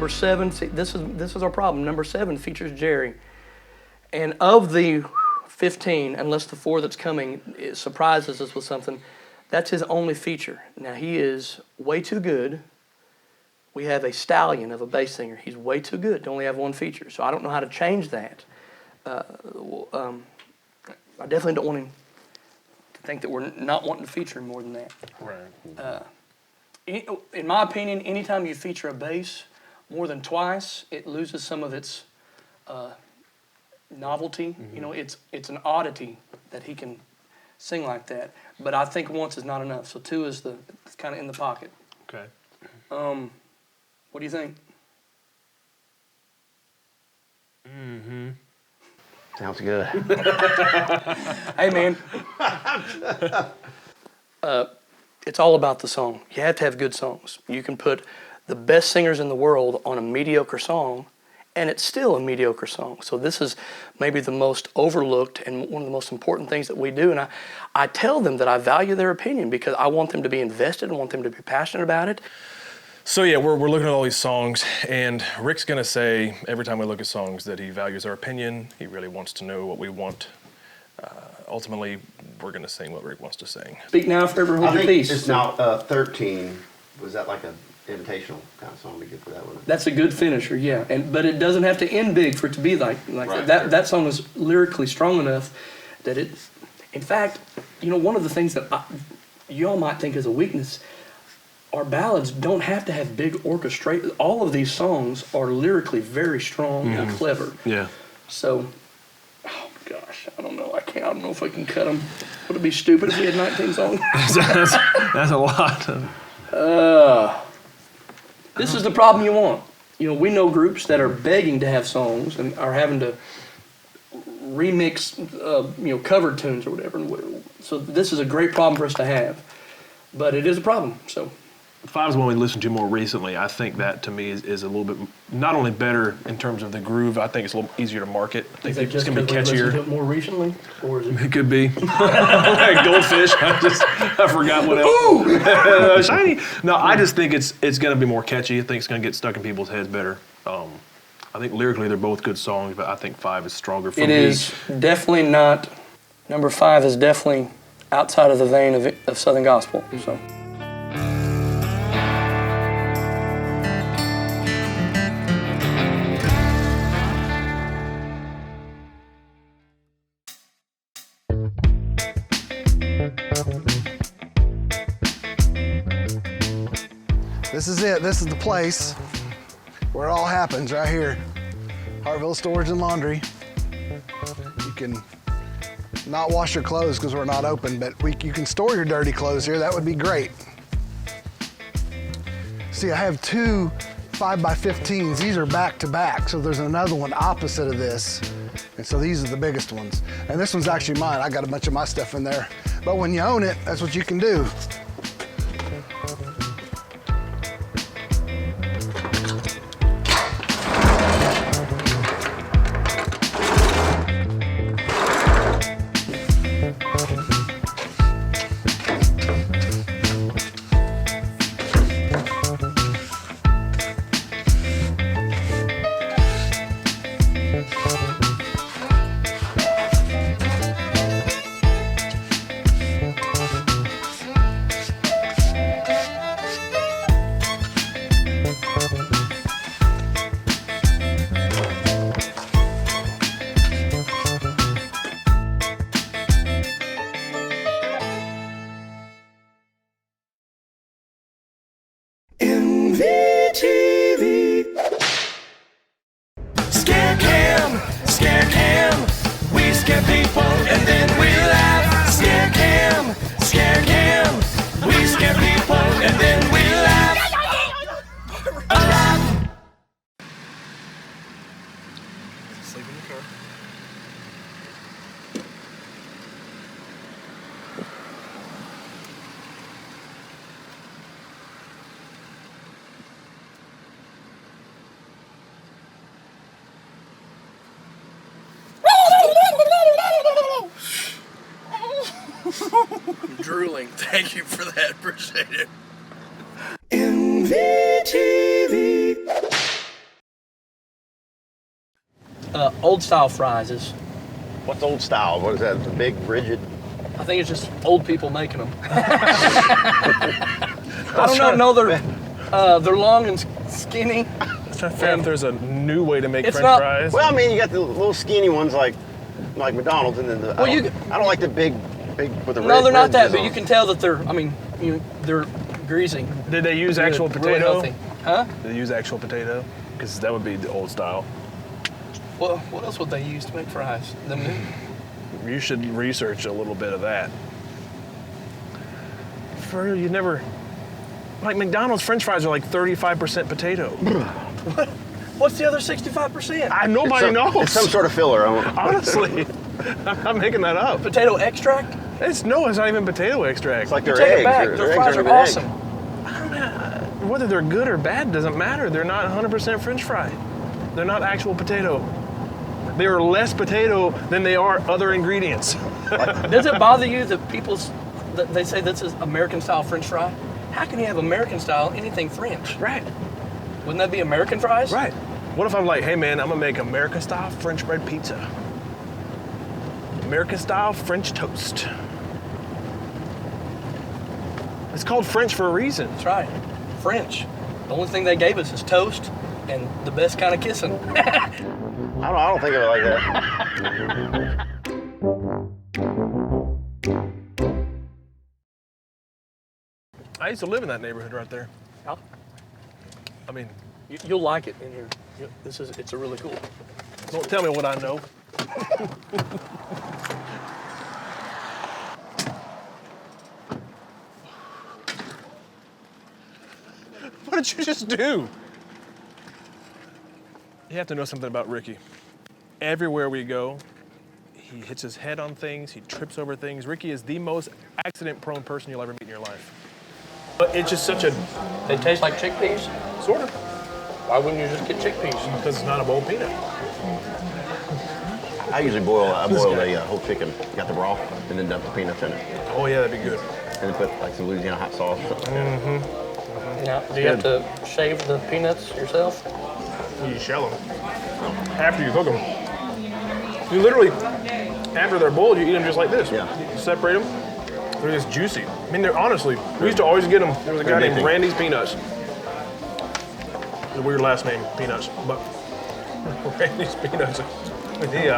Number 7, see, this is our problem. Number 7 features Jerry. And of the 15, unless the 4 that's coming it surprises us with something, that's his only feature. Now, he is way too good. We have a stallion of a bass singer. He's way too good to only have 1 feature. So I don't know how to change that. I definitely don't want him to think that we're not wanting to feature him more than that. Right. In my opinion, anytime you feature a bass more than twice, it loses some of its novelty. Mm-hmm. You know, it's an oddity that he can sing like that. But I think once is not enough. So 2 is it's kind of in the pocket. Okay. What do you think? Mm-hmm. Sounds good. Hey, man. It's all about the song. You have to have good songs. You can put the best singers in the world on a mediocre song, and it's still a mediocre song. So this is maybe the most overlooked and one of the most important things that we do. And I tell them that I value their opinion because I want them to be invested. I want them to be passionate about it. So yeah, we're looking at all these songs, and Rick's gonna say every time we look at songs that he values our opinion. He really wants to know what we want. Ultimately, we're gonna sing what Rick wants to sing. Speak now, forever hold I your think peace. it's now 13. Was that like an invitational kind of song to get for that one? That's a good finisher, yeah. But it doesn't have to end big for it to be like Right. that. That song is lyrically strong enough that it. In fact, you know, one of the things that y'all might think is a weakness. Our ballads don't have to have big orchestrate. All of these songs are lyrically very strong and clever. Yeah. So, oh gosh, I don't know. I don't know if I can cut them. Would it be stupid if we had 19 songs? that's a lot. This is the problem you want. You know, we know groups that are begging to have songs and are having to remix, cover tunes or whatever. So this is a great problem for us to have, but it is a problem. So. 5 is one we listened to more recently. I think that to me is a little bit not only better in terms of the groove. I think it's a little easier to market. I think it's gonna be catchier. To it more recently, or is it? It could be. Goldfish. I forgot what else. Ooh! Shiny. No, I just think it's gonna be more catchy. I think it's gonna get stuck in people's heads better. I think lyrically they're both good songs, but I think 5 is stronger for me. It is definitely not. Number 5 is definitely outside of the vein of Southern gospel. So. This is it. This is the place where it all happens, right here. Hartville Storage and Laundry. You can not wash your clothes because we're not open, but you can store your dirty clothes here. That would be great. See, I have 2 5x15s. These are back to back, so there's another one opposite of this. And so these are the biggest ones. And this one's actually mine. I got a bunch of my stuff in there. But when you own it, that's what you can do. Scare cam, we scare people and then we laugh. Scare cam, we scare people and then we laugh. Sleep in the car. I'm drooling. Thank you for that. Appreciate it. NVTV. old style fries is, What's old style? What is that? The big, rigid? I think it's just old people making them. I don't know. They're long and skinny. I'm trying to figure out if there's a new way to make It's French not- fries. Well, I mean, you got the little skinny ones like McDonald's, and then Well, I don't like the big with the red. No, they're not that, ridges but on you them. can tell that they're greasy. Did they use Good, actual really potato? healthy. Huh? Did they use actual potato? Because that would be the old style. Well, what else would they use to make fries? I mean, You should research a little bit of that. You never, like McDonald's French fries are like 35% potato. what's the other 65%? Nobody knows. It's some sort of filler. Honestly, I'm not making that up. Potato extract? It's not even potato extract. It's like their Take eggs. it back. Their Their eggs fries aren't are even eggs. awesome. Whether they're good or bad doesn't matter. They're not 100% French fry. They're not actual potato. They are less potato than they are other ingredients. Does it bother you that that they say this is American style French fry? How can you have American style anything French? Right. Wouldn't that be American fries? Right. What if I'm like, hey man, I'm gonna make American style French bread pizza. American style French toast. It's called French for a reason. That's right. French. The only thing they gave us is toast and the best kind of kissing. I don't think of it like that. I used to live in that neighborhood right there. I mean, You'll like it in here. It's a really cool. don't tell me what I know. What did you just do? You have to know something about Ricky. Everywhere we go, he hits his head on things, he trips over things. Ricky is the most accident-prone person you'll ever meet in your life. But it's just such a, They taste like chickpeas. sort of, Why wouldn't you just get chickpeas? because it's not a bowl of peanut. I usually boil a whole chicken, got the broth, and then dump the peanuts in it, Oh yeah, that'd be good. and then put like some Louisiana hot sauce. Now, do you have to shave the peanuts yourself? You shell them after you cook them. You literally, after they're boiled, you eat them just like this. Yeah. You separate them. They're just juicy. I mean, they're honestly, we used to always get them. There was a guy named They're Randy's Peanuts. A weird last name, Peanuts, but Randy's Peanuts. He,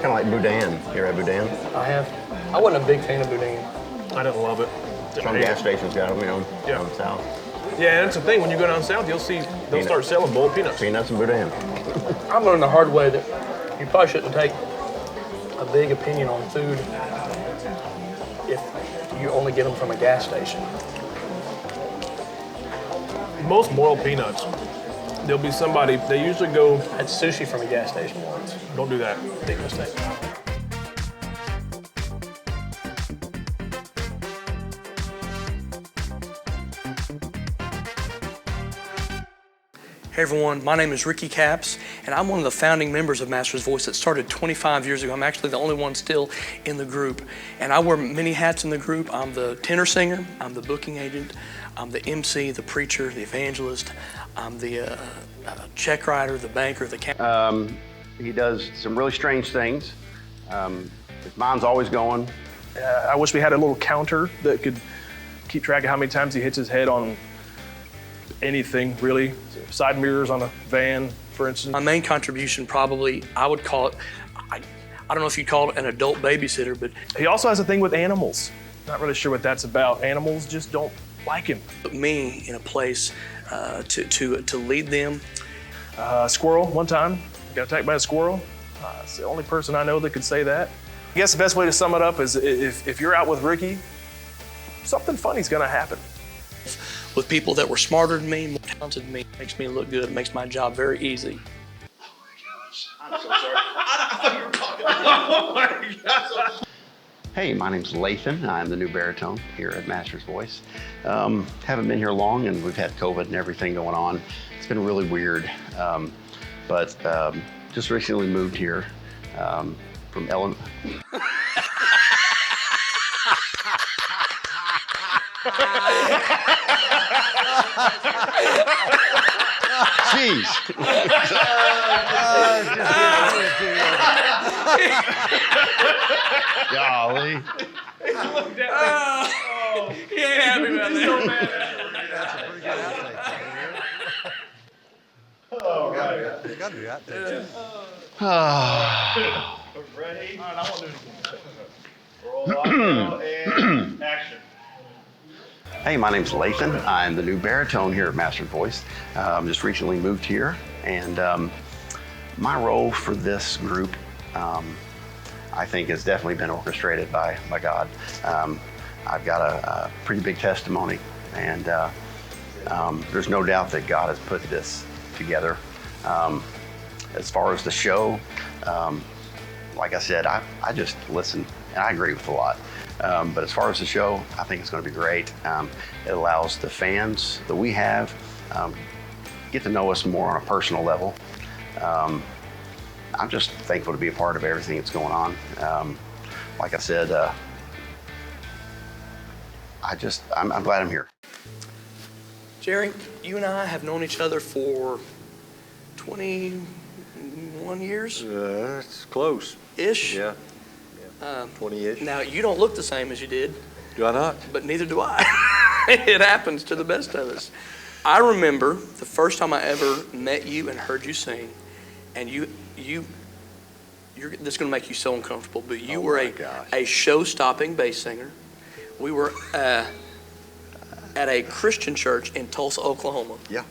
Kind of like boudin. You ever had boudin? I have. I wasn't a big fan of boudin. I didn't love it. Didn't Some hate gas it. stations got them, Yeah. down south. Yeah, that's the thing. When you go down south, you'll see they'll start selling boiled peanuts. Peanuts and boudin. I learned the hard way that you probably shouldn't take a big opinion on food if you only get them from a gas station. Most boiled peanuts, there'll be somebody. They usually go. I had sushi from a gas station once. Don't do that. Big mistake. Hey everyone, my name is Ricky Capps, and I'm one of the founding members of Master's Voice that started 25 years ago. I'm actually the only one still in the group, and I wear many hats in the group. I'm the tenor singer, I'm the booking agent, I'm the MC, the preacher, the evangelist, I'm the check writer, the banker, the counselor. He does some really strange things. His mind's always going. I wish we had a little counter that could keep track of how many times he hits his head on anything, really. Side mirrors on a van, for instance. My main contribution probably, I would call it, I don't know if you'd call it an adult babysitter, but He also has a thing with animals. Not really sure what that's about. Animals just don't like him. put me in a place to lead them. A squirrel, one time, got attacked by a squirrel. It's the only person I know that could say that. I guess the best way to sum it up is if you're out with Ricky, something funny's gonna happen. With people that were smarter than me, more talented than me, it makes me look good. It makes my job very easy. I'm so sorry. I thought you were talking. Oh my God. Hey, my name's Lathan. I'm the new baritone here at Master's Voice. Haven't been here long, and we've had COVID and everything going on. It's been really weird, but just recently moved here from Ellen. Jeez. Golly. He ain't happy about that. That's a pretty good outtake right here. Oh, right. You gotta do outtakes. Ready? All right, I won't do it again. Roll audio and action. Hey, my name's Lathan. I'm the new baritone here at Master's Voice. Just recently moved here, and my role for this group, I think, has definitely been orchestrated by God. I've got a pretty big testimony, and there's no doubt that God has put this together. As far as the show, like I said, I just listen, and I agree with a lot. But as far as the show, I think it's going to be great. It allows the fans that we have get to know us more on a personal level. I'm just thankful to be a part of everything that's going on. Like I said, I'm glad I'm here. Jerry, you and I have known each other for 21 years? It's close. Ish? Yeah. 20-ish. Now, you don't look the same as you did, Do I not? but neither do I. It happens to the best of us. I remember the first time I ever met you and heard you sing, and this is going to make you so uncomfortable, but you were a show-stopping bass singer. We were at a Christian church in Tulsa, Oklahoma. Yeah.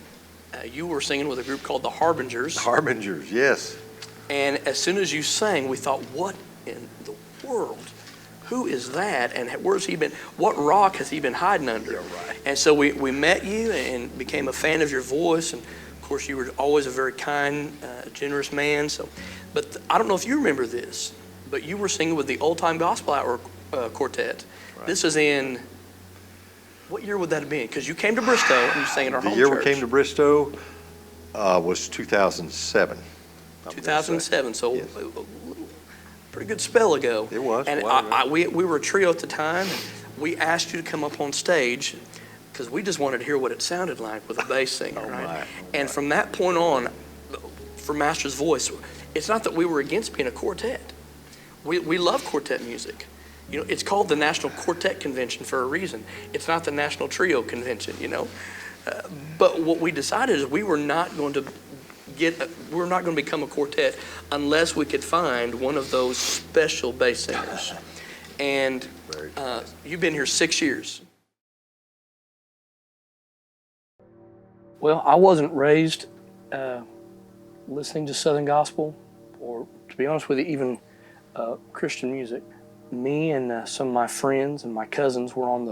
You were singing with a group called the Harbingers. Harbingers, yes. And as soon as you sang, we thought, what in the world? Who is that? And where's he been? What rock has he been hiding under? Yeah, right. And so we met you and became a fan of your voice. And of course, you were always a very kind, generous man. But I don't know if you remember this, but you were singing with the Old Time Gospel Hour Quartet. Right. This is in, what year would that have been? Because you came to Bristow and you sang in our home church. The year we came to Bristow was 2007. 2007, so yes. a pretty good spell ago. It was. And we were a trio at the time, and we asked you to come up on stage because we just wanted to hear what it sounded like with a bass singer, right? And from that point on, for Master's Voice, it's not that we were against being a quartet. We love quartet music. You know, it's called the National Quartet Convention for a reason. It's not the National Trio Convention, you know. But what we decided is we were not going to become a quartet unless we could find one of those special bass singers. And you've been here 6 years. Well, I wasn't raised listening to Southern gospel, or to be honest with you, even Christian music. Me and some of my friends and my cousins were on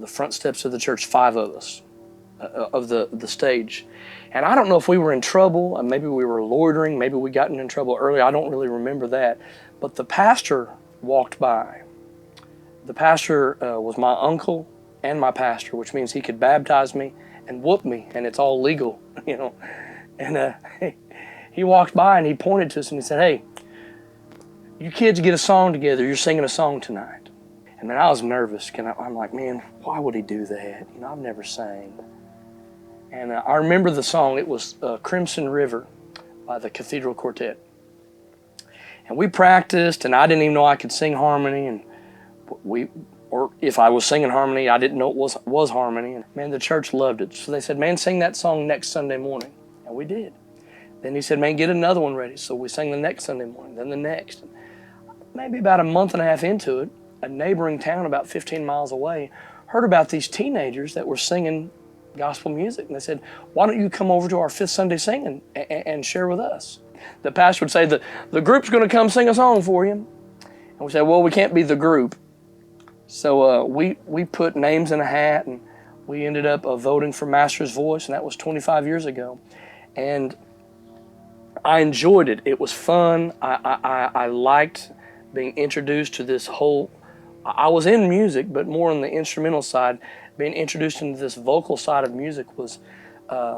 the front steps of the church, 5 of us, of the stage. And I don't know if we were in trouble, and maybe we were loitering, maybe we got in trouble early. I don't really remember that. But the pastor walked by. The pastor was my uncle and my pastor, which means he could baptize me and whoop me, and it's all legal, you know. And he walked by and he pointed to us and he said, "Hey, you kids get a song together. You're singing a song tonight." And then I was nervous. I'm like, man, why would he do that? You know, I've never sang. And I remember the song. It was Crimson River by the Cathedral Quartet. And we practiced, and I didn't even know I could sing harmony. And or if I was singing harmony, I didn't know it was harmony. And man, the church loved it. So they said, "Man, sing that song next Sunday morning." And we did. Then he said, "Man, get another one ready." So we sang the next Sunday morning, then the next. And maybe about a month and a half into it, a neighboring town about 15 miles away heard about these teenagers that were singing gospel music. And they said, "Why don't you come over to our 5th Sunday singing and share with us?" The pastor would say, the group's going to come sing a song for you. And we said, "Well, we can't be the group." So we put names in a hat, and we ended up voting for Master's Voice, and that was 25 years ago. And I enjoyed it. It was fun. I liked being introduced to this whole, I was in music, but more on the instrumental side. Being introduced into this vocal side of music was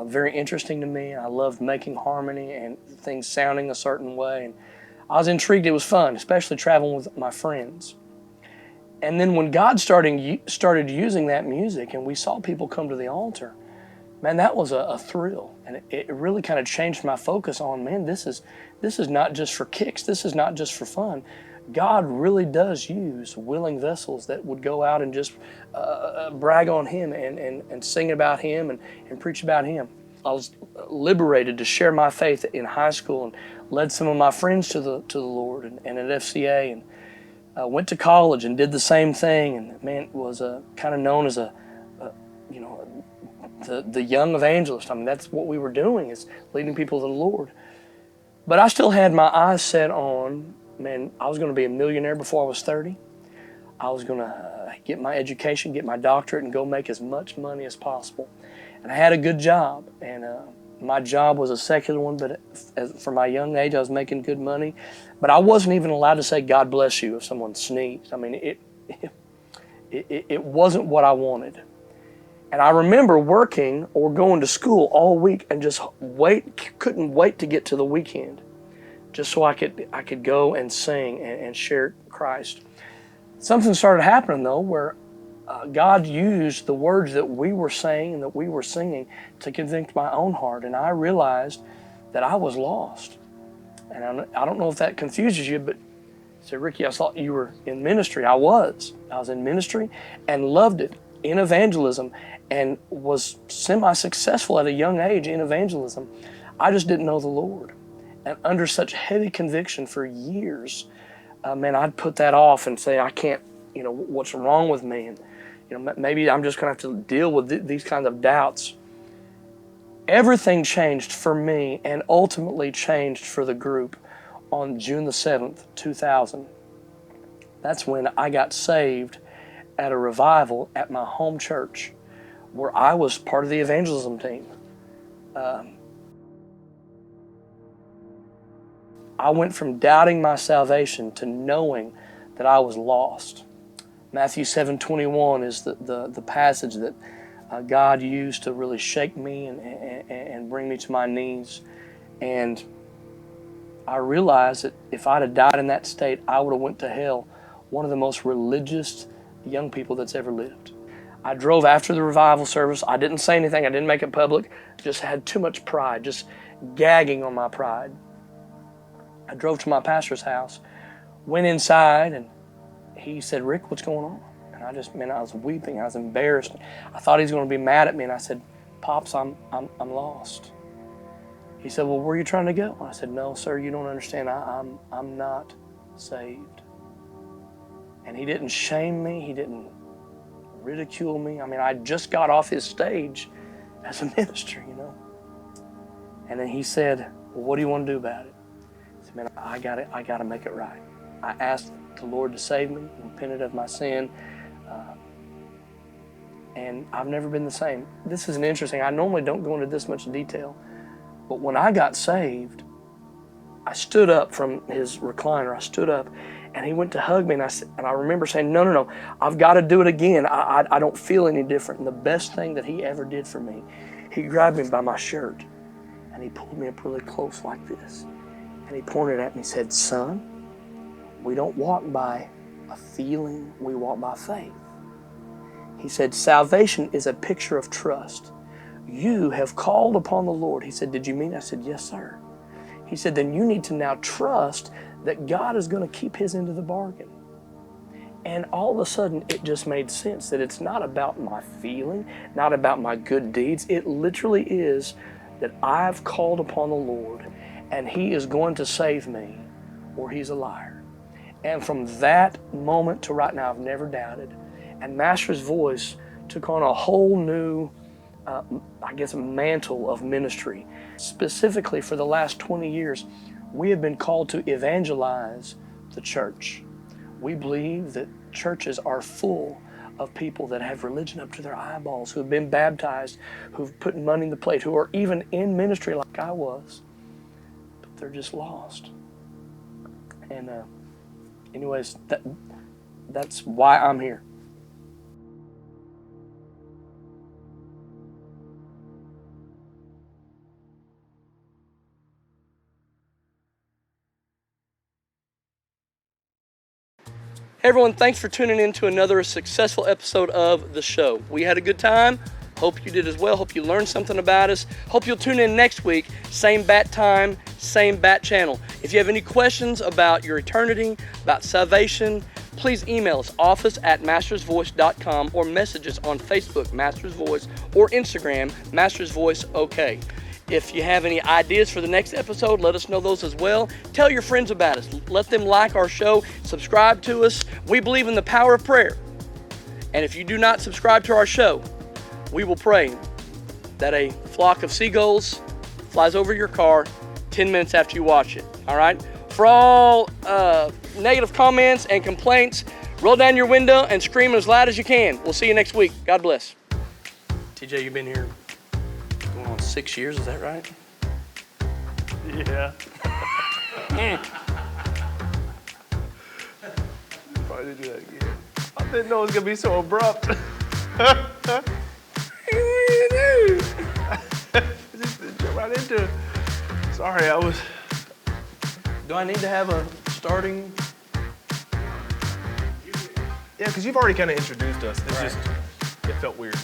very interesting to me. I loved making harmony and things sounding a certain way. And I was intrigued. It was fun, especially traveling with my friends. And then when God started using that music and we saw people come to the altar, man, that was a thrill. And it really kind of changed my focus on, man, this is not just for kicks. This is not just for fun. God really does use willing vessels that would go out and just brag on Him and sing about Him and preach about Him. I was liberated to share my faith in high school and led some of my friends to the Lord and at FCA, and went to college and did the same thing, and man, was kind of known as the young evangelist. I mean, that's what we were doing, is leading people to the Lord. But I still had my eyes set on, man, I was going to be a millionaire before I was 30. I was going to get my education, get my doctorate, and go make as much money as possible. And I had a good job, and my job was a secular one, but for my young age, I was making good money. But I wasn't even allowed to say, God bless you, if someone sneezed. I mean, it wasn't what I wanted. And I remember working or going to school all week and just couldn't wait to get to the weekend, just so I could go and sing and share Christ. Something started happening, though, where God used the words that we were saying and that we were singing to convict my own heart, and I realized that I was lost. And I don't know if that confuses you, but say, Ricky, I thought you were in ministry. I was in ministry and loved it, in evangelism, and was semi-successful at a young age in evangelism. I just didn't know the Lord. And under such heavy conviction for years, man, I'd put that off and say, I can't, what's wrong with me? And, maybe I'm just going to have to deal with these kinds of doubts. Everything changed for me and ultimately changed for the group on June the 7th, 2000. That's when I got saved at a revival at my home church, where I was part of the evangelism team. I went from doubting my salvation to knowing that I was lost. Matthew 7:21 is the passage that God used to really shake me and bring me to my knees. And I realized that if I'd have died in that state, I would have went to hell, one of the most religious young people that's ever lived. I drove after the revival service. I didn't say anything. I didn't make it public. Just had too much pride, just gagging on my pride. I drove to my pastor's house, went inside, and he said, Rick, what's going on? And I was weeping. I was embarrassed. I thought he was going to be mad at me, and I said, Pops, I'm lost. He said, well, where are you trying to go? I said, no, sir, you don't understand. I'm not saved. And he didn't shame me. He didn't ridicule me. I mean, I just got off his stage as a minister, And then he said, well, what do you want to do about it? I said, man, I got to make it right. I asked the Lord to save me, repented of my sin, and I've never been the same. This is interesting. I normally don't go into this much detail, but when I got saved, I stood up from his recliner. I stood up, and he went to hug me, and I remember saying, no, I've got to do it again. I don't feel any different. And the best thing that he ever did for me, he grabbed me by my shirt, and he pulled me up really close like this, and he pointed at me and said, son, we don't walk by a feeling, we walk by faith. He said, salvation is a picture of trust. You have called upon the Lord. He said, did you mean? I said, yes, sir. He said, then you need to now trust that God is going to keep his end of the bargain. And all of a sudden, it just made sense that it's not about my feeling, not about my good deeds. It literally is that I've called upon the Lord, and he is going to save me, or he's a liar. And from that moment to right now, I've never doubted. And Master's Voice took on a whole new, mantle of ministry. Specifically for the last 20 years, we have been called to evangelize the church. We believe that churches are full of people that have religion up to their eyeballs, who have been baptized, who've put money in the plate, who are even in ministry like I was, but they're just lost. And anyways, that's why I'm here. Hey everyone, thanks for tuning in to another successful episode of The Show. We had a good time. Hope you did as well. Hope you learned something about us. Hope you'll tune in next week. Same bat time, same bat channel. If you have any questions about your eternity, about salvation, please email us, office@mastersvoice.com, or message us on Facebook, Masters Voice, or Instagram, Masters Voice OK. If you have any ideas for the next episode, let us know those as well. Tell your friends about us. Let them like our show, subscribe to us. We believe in the power of prayer. And if you do not subscribe to our show, we will pray that a flock of seagulls flies over your car 10 minutes after you watch it, all right? For all negative comments and complaints, roll down your window and scream as loud as you can. We'll see you next week. God bless. TJ, you've been here going on 6 years, is that right? Yeah. Probably do that again. I didn't know it was gonna be so abrupt. Just jump right into it. Sorry, I was. Do I need to have a starting? Yeah, because you've already kind of introduced us. It's just, it felt weird.